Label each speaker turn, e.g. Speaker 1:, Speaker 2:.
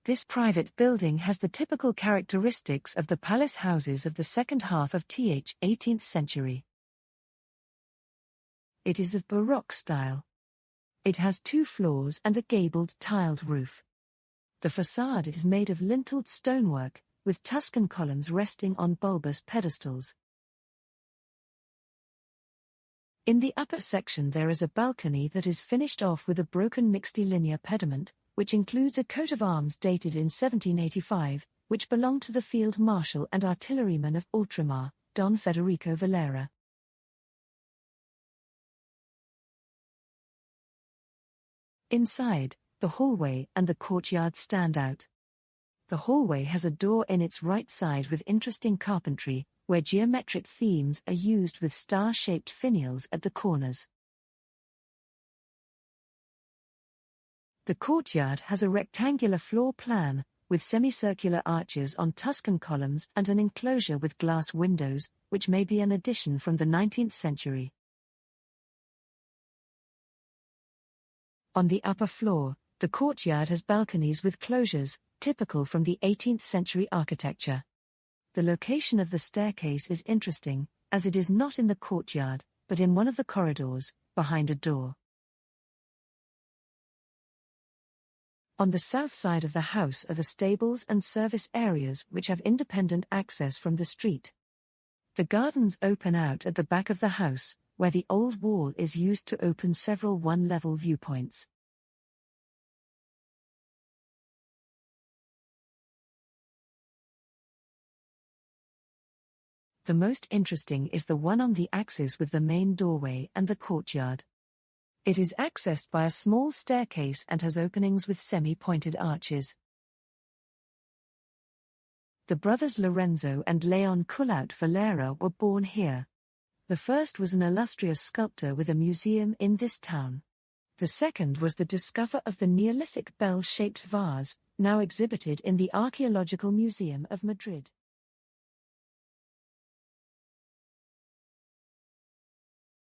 Speaker 1: This private building has the typical characteristics of the palace houses of the second half of the 18th century. It is of Baroque style. It has 2 floors and a gabled tiled roof. The facade is made of linteled stonework, with Tuscan columns resting on bulbous pedestals. In the upper section there is a balcony that is finished off with a broken mixtilinear pediment, which includes a coat of arms dated in 1785, which belonged to the Field Marshal and Artilleryman of Ultramar, Don Federico Valera. Inside, the hallway and the courtyard stand out. The hallway has a door in its right side with interesting carpentry, where geometric themes are used with star-shaped finials at the corners. The courtyard has a rectangular floor plan, with semicircular arches on Tuscan columns and an enclosure with glass windows, which may be an addition from the 19th century. On the upper floor, the courtyard has balconies with closures, typical from the 18th century architecture. The location of the staircase is interesting, as it is not in the courtyard, but in one of the corridors, behind a door. On the south side of the house are the stables and service areas which have independent access from the street. The gardens open out at the back of the house, where the old wall is used to open several one-level viewpoints. The most interesting is the one on the axis with the main doorway and the courtyard. It is accessed by a small staircase and has openings with semi-pointed arches. The brothers Lorenzo and Leon Cullaut Valera were born here. The first was an illustrious sculptor with a museum in this town. The second was the discoverer of the Neolithic bell-shaped vase, now exhibited in the Archaeological Museum of Madrid.